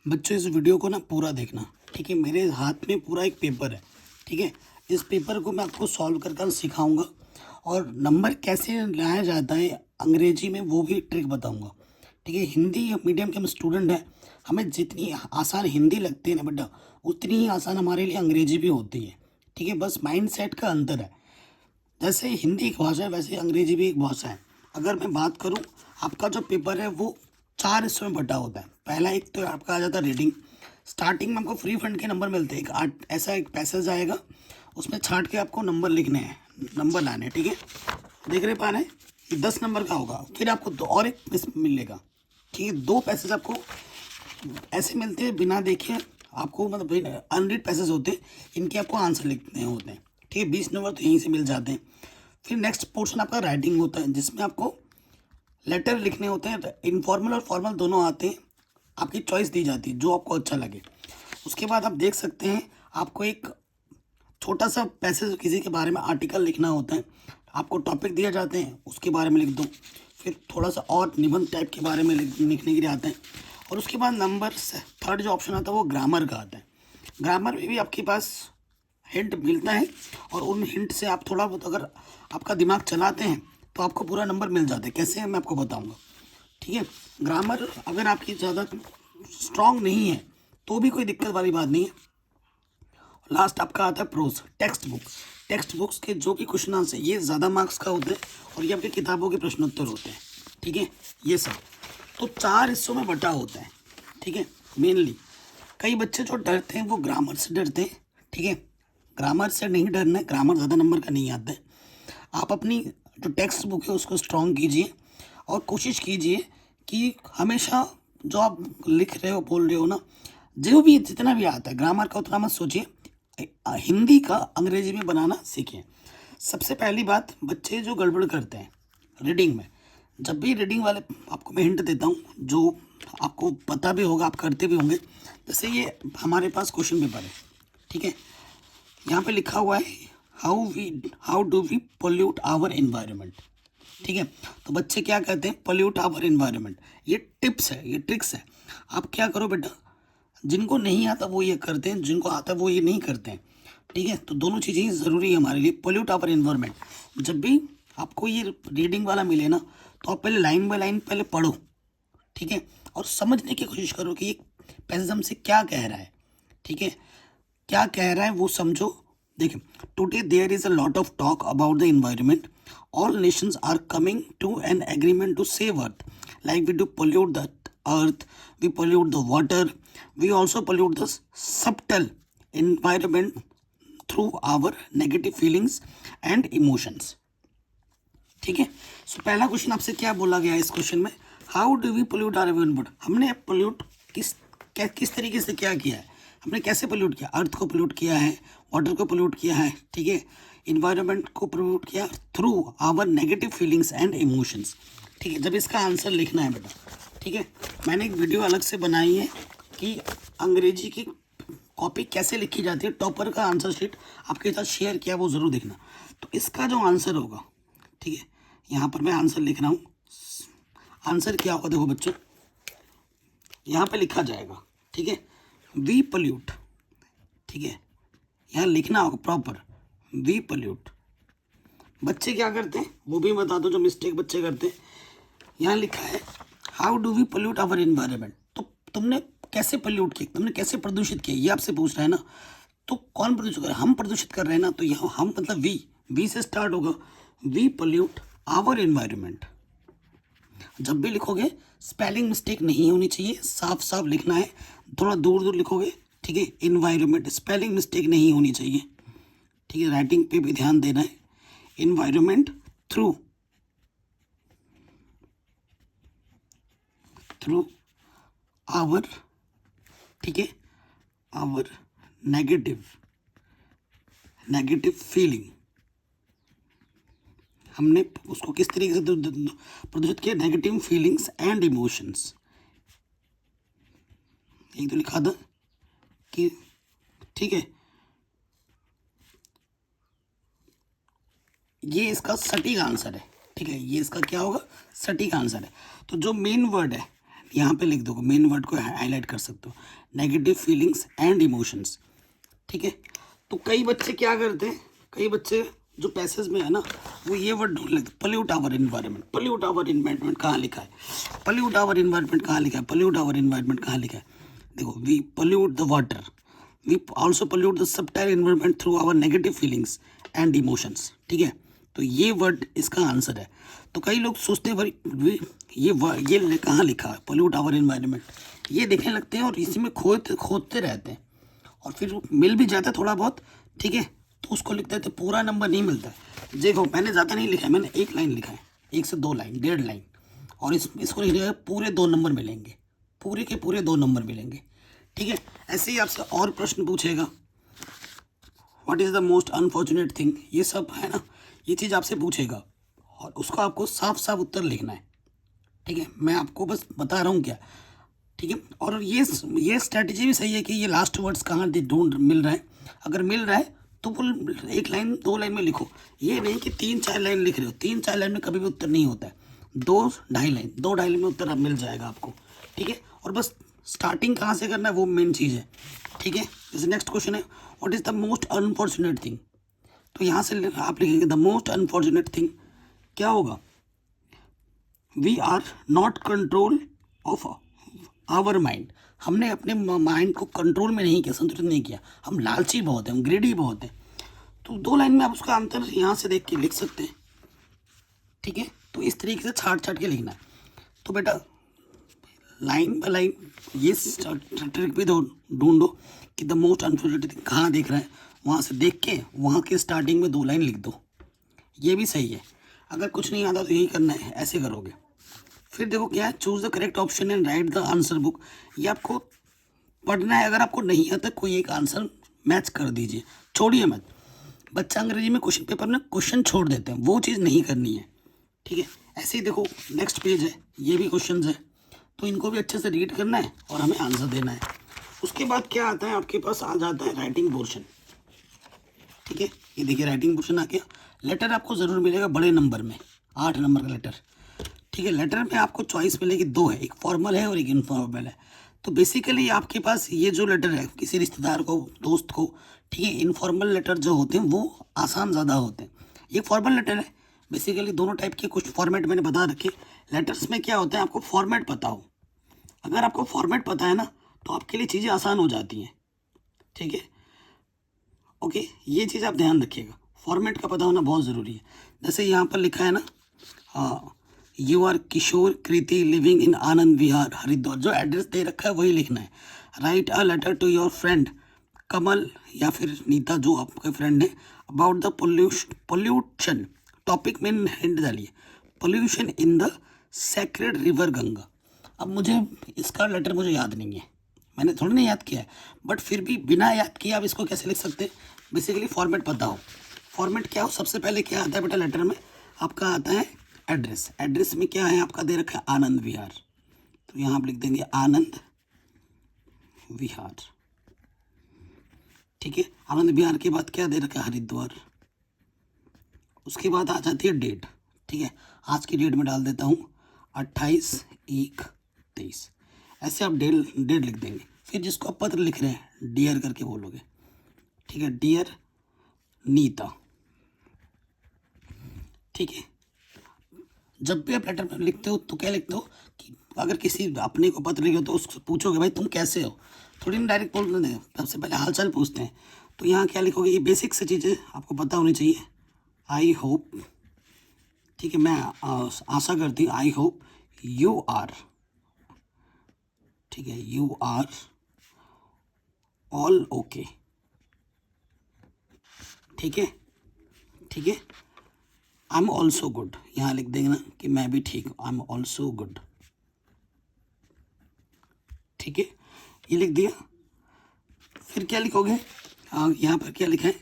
बच्चों इस वीडियो को ना पूरा देखना, ठीक है। मेरे हाथ में पूरा एक पेपर है, ठीक है। इस पेपर को मैं आपको सॉल्व कर कर सिखाऊंगा और नंबर कैसे लाया जाता है अंग्रेजी में वो भी ट्रिक बताऊंगा, ठीक है। हिंदी मीडियम के हम स्टूडेंट हैं, हमें जितनी आसान हिंदी लगती है ना बेटा, उतनी ही आसान हमारे लिए अंग्रेजी भी होती है, ठीक है। बस माइंड सेट का अंतर है। जैसे हिंदी एक भाषा है वैसे अंग्रेजी भी एक भाषा है। अगर मैं बात करूं, आपका जो पेपर है वो 4 हिस्सों में बटा होता है। पहला एक तो आपका आ जाता है रीडिंग। स्टार्टिंग में आपको फ्री फंड के नंबर मिलते हैं, एक आठ ऐसा एक पैसेज आएगा, उसमें छांट के आपको नंबर लिखने हैं, नंबर लाने हैं, ठीक है। देख रहे पा रहे हैं, ये 10 नंबर का होगा। फिर आपको दो और एक मिलेगा, ठीक है। 2 पैसेज आपको ऐसे मिलते हैं बिना देखे, आपको मतलब अनरीड पैसेज होते हैं, इनके आपको आंसर लिखने होते हैं, ठीक है। 20 नंबर तो यहीं से मिल जाते हैं। फिर नेक्स्ट पोर्शन आपका राइटिंग होता है, जिसमें आपको लेटर लिखने होते हैं। इनफॉर्मल और फॉर्मल दोनों आते हैं, आपकी चॉइस दी जाती है जो आपको अच्छा लगे। उसके बाद आप देख सकते हैं, आपको एक छोटा सा पैसेज किसी के बारे में आर्टिकल लिखना होता है, आपको टॉपिक दिया जाते हैं, उसके बारे में लिख दो। फिर थोड़ा सा और निबंध टाइप के बारे में लिखने के लिए आता है। और उसके बाद नंबर थर्ड जो ऑप्शन आता है वो ग्रामर का आता है। ग्रामर में भी आपके पास हिंट मिलता है, और उन हिंट से आप थोड़ा बहुत अगर आपका दिमाग चलाते हैं तो आपको पूरा नंबर मिल जाता है। कैसे है मैं आपको बताऊंगा, ठीक है। ग्रामर अगर आपकी ज़्यादा स्ट्रांग नहीं है तो भी कोई दिक्कत वाली बात नहीं है। लास्ट आपका आता है prose, text book. Text books के जो भी क्वेश्चन आंसर ये ज़्यादा मार्क्स का होते हैं, और ये आपकी किताबों के प्रश्नोत्तर होते हैं, ठीक है। ये सब तो 4 हिस्सों में बटा होता है, ठीक है। मेनली कई बच्चे जो डरते हैं वो ग्रामर से डरते हैं, ठीक है। ग्रामर से नहीं डरना है, ग्रामर ज़्यादा नंबर का नहीं आता है। आप अपनी जो टेक्स्ट बुक है उसको स्ट्रॉन्ग कीजिए, और कोशिश कीजिए कि हमेशा जो आप लिख रहे हो बोल रहे हो ना, जो भी जितना भी आता है ग्रामर का उतना मत सोचिए, हिंदी का अंग्रेजी में बनाना सीखें। सबसे पहली बात, बच्चे जो गड़बड़ करते हैं रीडिंग में, जब भी रीडिंग वाले आपको मैं हिंट देता हूँ जो आपको पता भी होगा, आप करते भी होंगे। जैसे ये हमारे पास क्वेश्चन पेपर है, ठीक है। यहाँ पे लिखा हुआ है how do we pollute our environment, ठीक है। तो बच्चे क्या कहते हैं, पोल्यूट आवर एनवायरनमेंट। ये टिप्स है, ये ट्रिक्स है। आप क्या करो बेटा, जिनको नहीं आता वो ये करते हैं, जिनको आता है वो ये नहीं करते हैं, ठीक है। तो दोनों चीज़ें ज़रूरी है हमारे लिए। पोल्यूट आवर एनवायरनमेंट, जब भी आपको ये रीडिंग वाला मिले ना, तो आप पहले लाइन बाय लाइन पहले पढ़ो, ठीक है। और समझने की कोशिश करो कि ये पैसेज हमसे क्या कह रहा है, ठीक है। क्या कह रहा है वो समझो। देखिए, today there is a lot of talk about the environment, all nations are coming to an agreement to save earth, like we do pollute the earth, we pollute the water, we also pollute the subtle environment through our negative feelings and emotions, ठीक है। सो पहला question आपसे क्या बोला गया है इस question में, how do we pollute our environment. हमने पोल्यूट किस तरीके से क्या किया है, हमने कैसे पोल्यूट किया, अर्थ को पोल्यूट किया है, वाटर को पोल्यूट किया है, ठीक है। इन्वायरमेंट को पोल्यूट किया through our negative feelings and emotions, ठीक है। जब इसका आंसर लिखना है बेटा, ठीक है। मैंने एक वीडियो अलग से बनाई है कि अंग्रेजी की कॉपी कैसे लिखी जाती है, टॉपर का आंसर शीट आपके साथ शेयर किया, वो ज़रूर देखना। तो इसका जो आंसर होगा, ठीक है, यहाँ पर मैं आंसर लिख रहा हूँ। आंसर क्या होगा देखो बच्चों, यहाँ पे लिखा जाएगा, ठीक है, वी पोल्यूट, ठीक है। यहाँ लिखना होगा प्रॉपर, वी पोल्यूट। बच्चे क्या करते हैं वो भी बता दो, जो मिस्टेक बच्चे करते हैं। यहाँ लिखा है how do we pollute our environment, तो तुमने कैसे पोल्यूट किया, तुमने कैसे प्रदूषित किया, ये आपसे पूछ रहा है ना। तो कौन प्रदूषित कर रहा है, हम प्रदूषित कर रहे हैं ना। तो यहाँ हम मतलब वी से स्टार्ट होगा, वी पोल्यूट आवर एनवायरनमेंट। जब भी लिखोगे स्पेलिंग मिस्टेक नहीं होनी चाहिए, साफ साफ लिखना है। थोड़ा दूर दूर लिखोगे, ठीक है। इन्वायरमेंट, स्पेलिंग मिस्टेक नहीं होनी चाहिए, ठीक है। राइटिंग पे भी ध्यान देना है। इन्वायरमेंट थ्रू आवर, ठीक है, आवर नेगेटिव फीलिंग। हमने उसको किस तरीके से प्रदर्शित किया, नेगेटिव फीलिंग्स एंड इमोशंस। एक तो लिखा था कि, ठीक है, ये इसका सटीक आंसर है, ठीक है। ये इसका क्या होगा, सटीक आंसर है। तो जो मेन वर्ड है यहाँ पे लिख दो, मेन वर्ड को हाईलाइट कर सकते हो, नेगेटिव फीलिंग्स एंड इमोशंस। ठीक है, तो कई बच्चे क्या करते हैं, कई बच्चे जो पैसेज में है ना वो ये वर्ड ढूंढ लेते, pollute our environment. Pollute our environment कहाँ लिखा है, पॉल्यूट आवर इन्वायरमेंट कहाँ लिखा है, पॉल्यूट आवर इन्वायरमेंट कहाँ लिखा है? देखो, we pollute the water, we also pollute the subtle environment through our negative feelings and emotions. ठीक है, तो ये वर्ड इसका आंसर है। तो कई लोग सोचते हैं भाई ये कहाँ लिखा है पॉल्यूट आवर इन्वायरमेंट, ये देखने लगते हैं और इसी में खोदते रहते हैं और फिर मिल भी जाता है थोड़ा बहुत। ठीक है, तो उसको लिखते हैं तो पूरा नंबर नहीं मिलता है। देखो मैंने ज़्यादा नहीं लिखा है, मैंने 1 लाइन लिखा है, 1 से 2 लाइन, 1.5 लाइन, और इसको लिखने पूरे 2 नंबर मिलेंगे, पूरे के पूरे 2 नंबर मिलेंगे। ठीक है, ऐसे ही आपसे और प्रश्न पूछेगा, what is the most unfortunate thing, ये सब है ना, ये चीज़ आपसे पूछेगा और उसको आपको साफ साफ उत्तर लिखना है। ठीक है, मैं आपको बस बता रहा हूँ क्या। ठीक है, और ये स्ट्रैटेजी भी सही है कि ये लास्ट वर्ड्स कहाँ ढूंढ मिल रहा है, अगर मिल रहा है तो वो 1 लाइन 2 लाइन में लिखो, ये नहीं कि 3-4 लाइन लिख रहे हो। 3-4 लाइन में कभी भी उत्तर नहीं होता है, 2-2.5 लाइन में उत्तर अब मिल जाएगा आपको। ठीक है, और बस स्टार्टिंग कहाँ से करना है वो मेन चीज़ है। ठीक है, जैसे नेक्स्ट क्वेश्चन है, what is the most unfortunate thing, तो यहाँ से आप लिखेंगे द मोस्ट अनफॉर्चुनेट थिंग क्या होगा, we are not control of our mind, हमने अपने माइंड को कंट्रोल में नहीं किया, संतुलित नहीं किया, हम लालची बहुत हैं, हम ग्रेडी बहुत हैं। तो 2 लाइन में आप उसका आंसर यहाँ से देख के लिख सकते हैं। ठीक है, तो इस तरीके से छाट छाट के लिखना है। तो बेटा लाइन बाय लाइन ये ट्रिक भी ढूंढो कि द मोस्ट अनफॉर्चुनेट थिंग कहाँ देख रहा है, वहाँ से देख के वहाँ के स्टार्टिंग में 2 लाइन लिख दो, ये भी सही है। अगर कुछ नहीं आता तो यही करना है, ऐसे करोगे। फिर देखो क्या है, choose the correct option and right the answer book, ये आपको पढ़ना है। अगर आपको नहीं आता कोई एक आंसर मैच कर दीजिए, छोड़िए मत। बच्चा अंग्रेजी में क्वेश्चन पेपर में क्वेश्चन छोड़ देते हैं, वो चीज़ नहीं करनी है। ठीक है, ऐसे ही देखो नेक्स्ट पेज है, ये भी क्वेश्चन है, तो इनको भी अच्छे से रीड करना है और हमें आंसर देना है। उसके बाद क्या आता है आपके पास, आ जाता है राइटिंग पोर्शन। ठीक है, ये देखिए राइटिंग पोर्शन आ गया। लेटर आपको ज़रूर मिलेगा बड़े नंबर में, 8 नंबर का लेटर। ठीक है, लेटर में आपको चॉइस मिलेगी 2 है, एक फॉर्मल है और एक इनफॉर्मल है। तो बेसिकली आपके पास ये जो लेटर है किसी रिश्तेदार को, दोस्त को, ठीक है, इनफॉर्मल लेटर जो होते हैं वो आसान ज़्यादा होते हैं। ये फॉर्मल लेटर है, बेसिकली दोनों टाइप के कुछ फॉर्मेट मैंने बता रखे। लेटर्स में क्या होता है, आपको फॉर्मेट पता हो, अगर आपको फॉर्मेट पता है ना तो आपके लिए चीज़ें आसान हो जाती हैं। ठीक है, ओके, ये चीज़ आप ध्यान रखिएगा, फॉर्मेट का पता होना बहुत ज़रूरी है। जैसे यहाँ पर लिखा है ना, you are Kishore Kriti living in Anand Vihar Haridwar, जो एड्रेस दे रखा है वही लिखना है। Write a letter to your friend Kamal या फिर नीता, जो आपके फ्रेंड है, अबाउट द पोल्यूशन, टॉपिक में हिंट डालिए, pollution in the sacred river Ganga. अब मुझे इसका लेटर मुझे याद नहीं है, मैंने थोड़ा नहीं याद किया है, बट फिर भी बिना याद किए आप इसको कैसे लिख सकते हैं, बेसिकली फॉर्मेट पता हो। फॉर्मेट क्या हो, सबसे पहले क्या आता है बेटा लेटर में, आपका आता है एड्रेस। एड्रेस में क्या है आपका दे रखा है आनंद विहार, तो यहाँ आप लिख देंगे आनंद विहार। ठीक है, आनंद विहार के बाद क्या दे रखा है हरिद्वार। उसके बाद आ जाती है डेट। ठीक है, आज की डेट में डाल देता हूँ 28/1/23, ऐसे आप डेट लिख देंगे। फिर जिसको आप पत्र लिख रहे हैं डियर करके बोलोगे। ठीक है, डियर नीता। ठीक है, जब भी आप लेटर में लिखते हो तो क्या लिखते हो कि अगर किसी अपने को पत्र लिखे हो तो उसको पूछोगे भाई तुम कैसे हो, थोड़ी ना डायरेक्ट बोल देते हैं, सबसे पहले हालचाल पूछते हैं। तो यहाँ क्या लिखोगे, ये बेसिक से चीज़ें आपको पता होनी चाहिए। आई होप, ठीक है, मैं आशा करती हूँ, आई होप यू आर, ठीक है, यू आर ऑल ओके। ठीक है, ठीक है, आई एम ऑल्सो गुड, यहाँ लिख देंगे ना कि मैं भी ठीक हूँ, आई एम ऑल्सो गुड। ठीक है, ये लिख दिया। फिर क्या लिखोगे, यहाँ पर क्या लिखा है,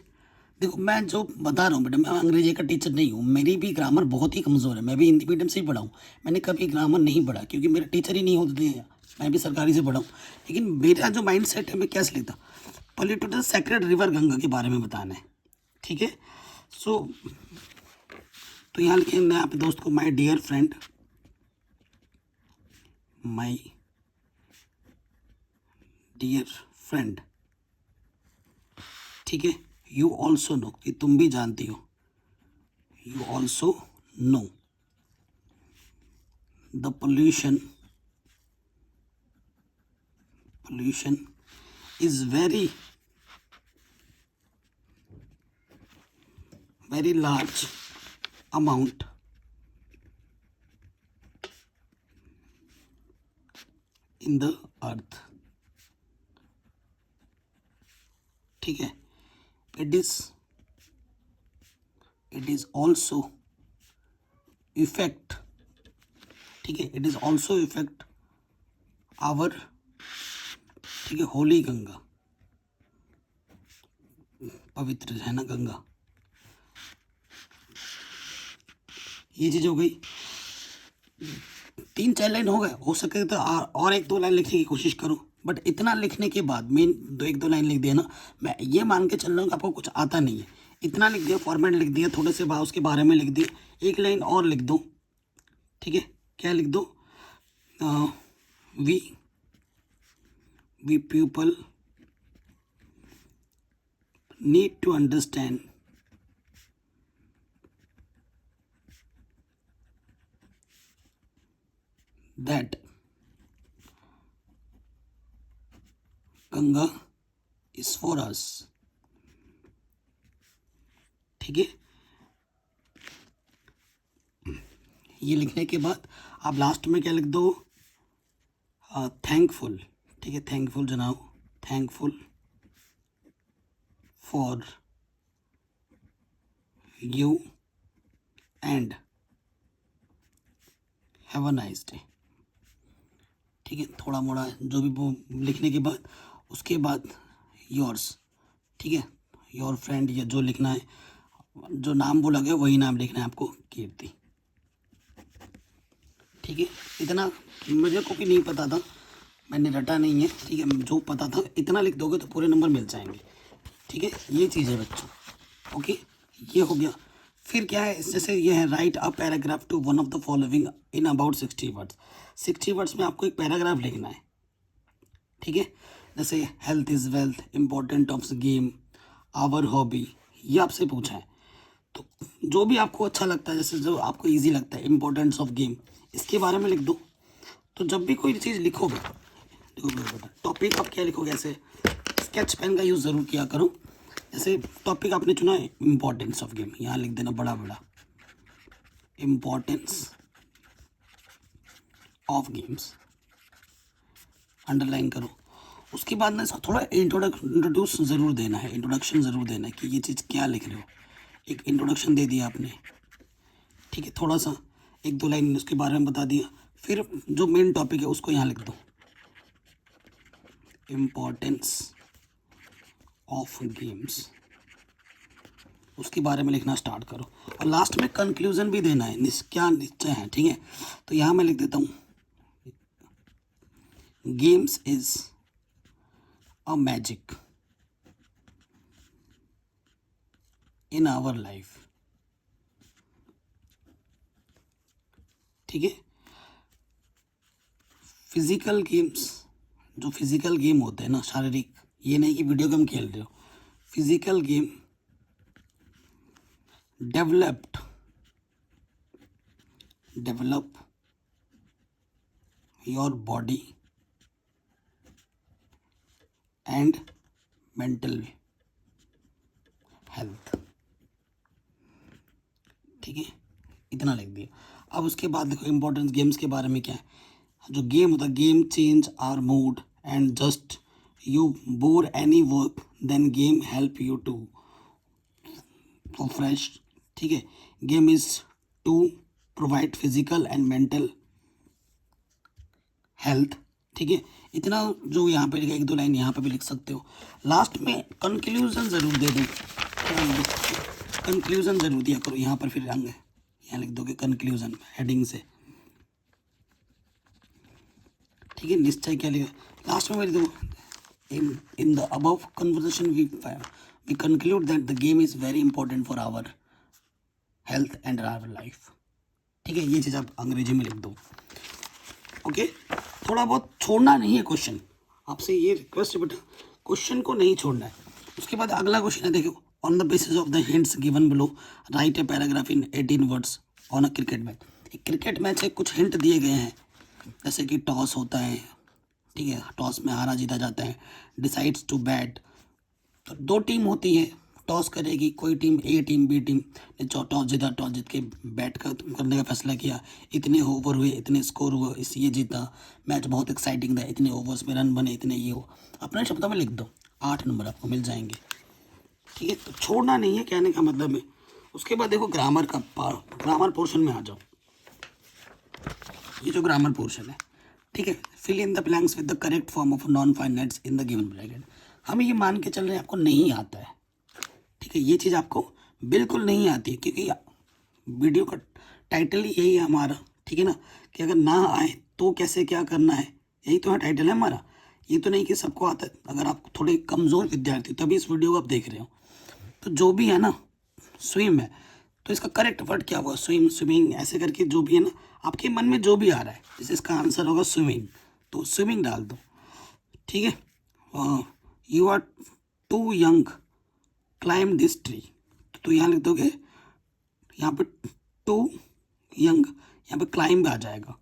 देखो मैं जो बता रहा हूँ बेटा, मैं अंग्रेजी का टीचर नहीं हूँ, मेरी भी ग्रामर बहुत ही कमज़ोर है, मैं भी हिंदी मीडियम से ही पढ़ा हूँ, मैंने कभी ग्रामर नहीं पढ़ा क्योंकि मेरे टीचर ही नहीं होते थे, मैं भी सरकारी से पढ़ा हूँ। लेकिन मेरा जो माइंड सेट है, मैं कैसे लिखता, पोल्यूटेड सेक्रेड रिवर गंगा के बारे में बताना है। ठीक है, सो तो यहाँ लिखे मैं अपने दोस्त को, my dear friend, my dear friend, ठीक है, यू ऑल्सो नो, कि तुम भी जानती हो, you also know the pollution is very large amount in the earth, ठीक है, it is also affect, ठीक है, it is also affect our, ठीक है, होली गंगा, पवित्र है ना गंगा, ये चीज हो गई। 3-4 लाइन हो गए, हो सके तो और 1-2 लाइन लिखने की कोशिश करो, बट इतना लिखने के बाद मेन 1-2 लाइन लिख दिया ना, मैं ये मान के चल रहा हूँ कि आपको कुछ आता नहीं है, इतना लिख दिया, फॉर्मेट लिख दिया, थोड़े से उसके बारे में लिख दिया, 1 लाइन और लिख दो, ठीक है, क्या लिख दो, we people need to understand that Ganga is for us, ठीक है। ये लिखने के बाद आप लास्ट में क्या लिख दो, थैंकफुल, ठीक है, थैंकफुल जनाओ, thankful for you and have a nice day, ठीक है, थोड़ा मोड़ा जो भी वो लिखने के बाद, उसके बाद योर्स, ठीक है, योर फ्रेंड, या जो लिखना है, जो नाम बोला गया वही नाम लिखना है आपको, कीर्ति, ठीक है। इतना मुझे को भी नहीं पता था, मैंने रटा नहीं है, ठीक है, जो पता था इतना लिख दोगे तो पूरे नंबर मिल जाएंगे, ठीक है, ये चीज़ है बच्चों, ओके, ये हो गया। फिर क्या है, जैसे ये है, write a paragraph to one of the following in about 60 words, 60 words में आपको एक पैराग्राफ लिखना है, ठीक है, जैसे health is wealth, important of game, our hobby, ये आपसे पूछा है, तो जो भी आपको अच्छा लगता है, जैसे जो आपको इजी लगता है, इम्पोर्टेंस ऑफ गेम, इसके बारे में लिख दो। तो जब भी कोई चीज़ लिखोगे, देखो टॉपिक आप क्या लिखोगे, ऐसे स्केच पेन का यूज़ ज़रूर किया करो, जैसे टॉपिक आपने चुना है इम्पोर्टेंस ऑफ गेम, यहाँ लिख देना बड़ा बड़ा, इम्पोर्टेंस ऑफ गेम्स, अंडरलाइन करो। उसके बाद ना थोड़ा इंट्रोड्यूस ज़रूर देना है, इंट्रोडक्शन ज़रूर देना है कि ये चीज़ क्या लिख रहे हो, एक इंट्रोडक्शन दे दिया आपने, ठीक है, थोड़ा सा 1-2 लाइन उसके बारे में बता दिया, फिर जो मेन टॉपिक है उसको यहाँ लिख दो, इम्पोर्टेंस ऑफ गेम्स, उसके बारे में लिखना स्टार्ट करो, और लास्ट में कंक्लूजन भी देना है, क्या निश्चय है, ठीक है। तो यहाँ मैं लिख देता हूँ, games is a magic in our life, ठीक है। फिजिकल गेम्स, जो फिजिकल गेम होते हैं ना, शारीरिक, ये नहीं कि वीडियो गेम खेल रहे हो, physical game develop your body and mental health, ठीक है, इतना लिख दिया। अब उसके बाद देखो इम्पोर्टेंस गेम्स के बारे में क्या है, जो गेम होता है, game change our mood and just you bore any work then game help you to fresh, ठीक है, game is to provide physical and mental health, ठीक है, इतना जो यहाँ पे लिखा, 1-2 लाइन यहाँ पे भी लिख सकते हो। लास्ट में कंक्लूजन ज़रूर दे दो, कंक्लूजन ज़रूर दिया करो, यहाँ पर फिर रंग है, यहाँ लिख दोगे कंक्लूजन हेडिंग से, ठीक है, निश्चय क्या लिखा लास्ट में लिख दो, in the above conversation we conclude that the game is very important for our health and our life, ठीक है, ये चीज़ आप अंग्रेजी में लिख दो, ओके। थोड़ा बहुत छोड़ना नहीं है क्वेश्चन, आपसे ये रिक्वेस्ट है बेटा, क्वेश्चन को नहीं छोड़ना है। उसके बाद अगला क्वेश्चन है, देखो, on the basis of the hints given below right a paragraph in 18 words on a cricket match. एक क्रिकेट मैच है, कुछ हिंट दिए गए हैं, जैसे कि टॉस होता है, ठीक है, टॉस में हारा जीता जाता है, डिसाइड्स टू बैट, तो दो टीम होती है, टॉस करेगी कोई टीम, ए टीम बी टीम ने टॉस जीता, टॉस जीत के बैट करने का फैसला किया, इतने ओवर हुए, इतने स्कोर हुए, इस ये जीता, मैच बहुत एक्साइटिंग था, इतने ओवर्स में रन बने, इतने ये हो, अपने शब्दों में लिख दो, 8 नंबर आपको मिल जाएंगे, ठीक है। तो छोड़ना नहीं है, कहने का मतलब है। उसके बाद देखो ग्रामर का ग्रामर पोर्शन में आ जाओ। ये जो ग्रामर पोर्शन है, ठीक है, fill in the blanks with the correct form of non finites in the given bracket. हम ये मान के चल रहे हैं आपको नहीं आता है, ठीक है, ये चीज़ आपको बिल्कुल नहीं आती, क्योंकि वीडियो का टाइटल ही यही है हमारा, ठीक है ना, कि अगर ना आए तो कैसे क्या करना है, यही तो है टाइटल है हमारा। ये तो नहीं कि सबको आता है, अगर आप थोड़े कमज़ोर विद्यार्थी तभी इस वीडियो को आप देख रहे हो। तो जो भी है ना, स्विम है, तो इसका करेक्ट वर्ड क्या हुआ, स्विम, स्विमिंग, ऐसे करके जो भी है ना, आपके मन में जो भी आ रहा है, जैसे इसका आंसर होगा स्विमिंग, तो स्विमिंग डाल दो, ठीक है। You are too young climb this tree, तो यहाँ लिख दोगे, यहाँ पे टू यंग, यहाँ पे क्लाइंब आ जाएगा,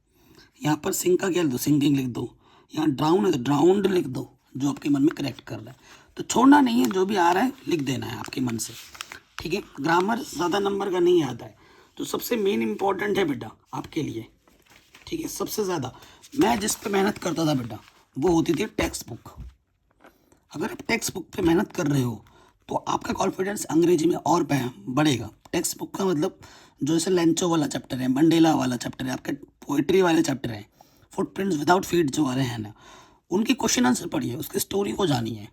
यहाँ पर सिंग का क्या लिख दो, सिंगिंग लिख दो, यहाँ ड्राउन है तो ड्राउंड लिख दो, जो आपके मन में करेक्ट कर रहा है। तो छोड़ना नहीं है, जो भी आ रहा है लिख देना है आपके मन से, ठीक है। ग्रामर ज़्यादा नंबर का नहीं आता है, तो सबसे मेन इम्पॉर्टेंट है बेटा आपके लिए, ठीक है। सबसे ज़्यादा मैं जिस पे मेहनत करता था बेटा, वो होती थी टेक्स्ट बुक। अगर आप टेक्स्ट बुक पे मेहनत कर रहे हो तो आपका कॉन्फिडेंस अंग्रेजी में और बढ़ेगा। टेक्स्ट बुक का मतलब जो जैसे लेंचो वाला चैप्टर है, मंडेला वाला चैप्टर है, आपके पोइट्री वाले चैप्टर हैं, फुटप्रिंट्स विदाउट फीट जो आ रहे हैं ना, उनके क्वेश्चन आंसर पढ़िए, उसकी स्टोरी को जानिए,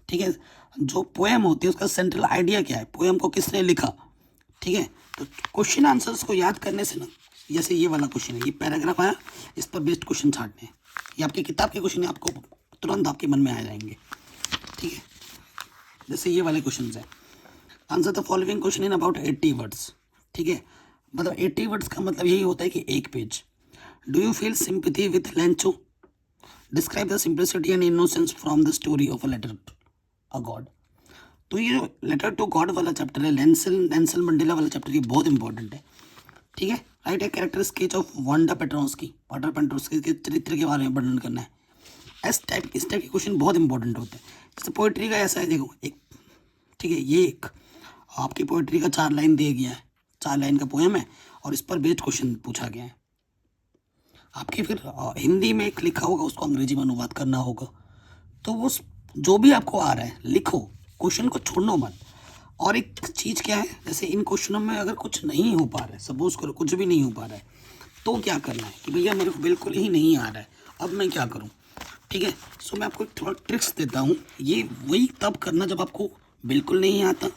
ठीक है। जो पोएम होती है उसका सेंट्रल आइडिया क्या है, पोएम को किसने लिखा, ठीक है। तो क्वेश्चन आंसर्स को याद करने से ना, जैसे ये वाला क्वेश्चन है, ये पैराग्राफ आया, इस पर बेस्ड क्वेश्चन छांटने हैं, ये आपकी किताब के क्वेश्चन है, आपको तुरंत आपके मन में आ जाएंगे, ठीक है। जैसे ये वाले क्वेश्चन हैं, answer the following question in about 80 words, ठीक है। मतलब 80 वर्ड्स का मतलब यही होता है कि एक page. Do you feel sympathy with Lencho, describe the simplicity and innocence from the story of a letter a god. तो ये जो लेटर टू गॉड वाला चैप्टर है, नेल्सन मंडेला वाला चैप्टर, ये बहुत इंपॉर्टेंट है, ठीक है। Write a character sketch of Wanda Petroski, water Petroski के चरित्र के बारे में वर्णन करना है। इस टाइप के क्वेश्चन बहुत इंपॉर्टेंट होते हैं। जैसे पोइट्री का ऐसा है, देखो एक, ठीक है, ये एक आपकी पोइट्री का 4 लाइन दिया गया है, 4 लाइन का पोएम है, और इस पर बेस्ड क्वेश्चन पूछा गया है। आपके फिर हिंदी में एक लिखा होगा, उसको अंग्रेजी में अनुवाद करना होगा। तो वो जो भी आपको आ रहा है लिखो, क्वेश्चन को छोड़ना मत। और एक चीज़ क्या है, जैसे इन क्वेश्चनों में अगर कुछ नहीं हो पा रहा है, सपोज करो कुछ भी नहीं हो पा रहा है, तो क्या करना है कि भैया मेरे को बिल्कुल ही नहीं आ रहा है, अब मैं क्या करूँ, ठीक है। सो मैं आपको थोड़ा ट्रिक्स देता हूँ, ये वही तब करना जब आपको बिल्कुल नहीं आता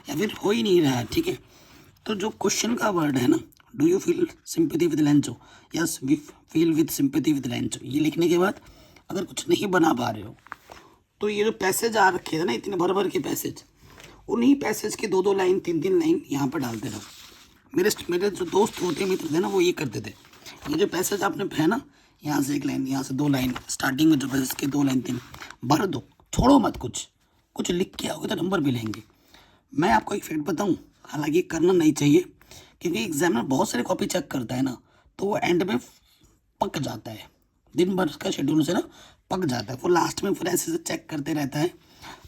या फिर हो ही नहीं रहा है, ठीक है। तो जो क्वेश्चन का वर्ड है ना, do you feel sympathy with Lencho, yes we feel with sympathy with Lencho, ये लिखने के बाद अगर कुछ नहीं बना पा रहे हो, तो ये जो पैसेज आ रखे थे ना, इतने भर भर के पैसेज, उन्हीं पैसेज के 2-2 लाइन 3-3 लाइन यहाँ पर डालते रहो। मेरे जो दोस्त होते मित्र थे ना, वो ये करते थे, ये जो पैसेज आपने है ना, यहाँ से 1 लाइन, यहाँ से 2 लाइन, स्टार्टिंग में जो पैसेज के 2 लाइन 3 भर दो, छोड़ो मत, कुछ लिख के आओगे तो नंबर मिलेंगे। मैं आपको एक फैक्ट बताऊँ, हालांकि करना नहीं चाहिए, क्योंकि एग्जामिनर बहुत सारे कॉपी चेक करता है ना, तो वो एंड में पक जाता है, दिन भर का शेड्यूल से ना पक जाता है, वो लास्ट में फिर ऐसे चेक करते रहता है।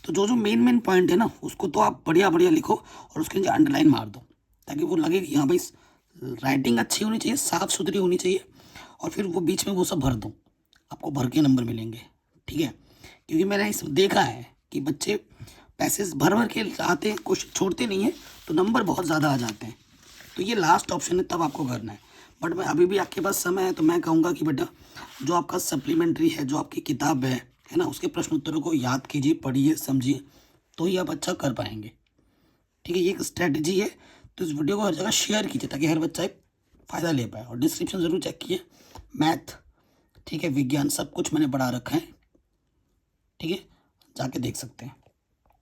तो जो मेन पॉइंट है ना, उसको तो आप बढ़िया लिखो और उसके नीचे अंडरलाइन मार दो, ताकि वो लगे कि हाँ भाई राइटिंग अच्छी होनी चाहिए, साफ़ सुथरी होनी चाहिए, और फिर वो बीच में वो सब भर दो, आपको भर के नंबर मिलेंगे, ठीक है। क्योंकि मैंने इस देखा है कि बच्चे पैसेज भर के आते हैं, कुछ छोड़ते नहीं है, तो नंबर बहुत ज़्यादा आ जाते हैं। तो ये लास्ट ऑप्शन है, तब आपको करना है। बट मैं अभी भी आपके पास समय है, तो मैं कहूँगा कि बेटा जो आपका सप्लीमेंट्री है, जो आपकी किताब है ना, उसके प्रश्न उत्तरों को याद कीजिए, पढ़िए, समझिए, तो ही आप अच्छा कर पाएंगे, ठीक है। ये एक स्ट्रेटजी है, तो इस वीडियो को हर जगह शेयर कीजिए, ताकि हर बच्चा एक फ़ायदा ले पाए। और डिस्क्रिप्शन ज़रूर चेक कीजिए, मैथ, ठीक है, विज्ञान, सब कुछ मैंने पढ़ा रखा है, ठीक है, जाके देख सकते हैं।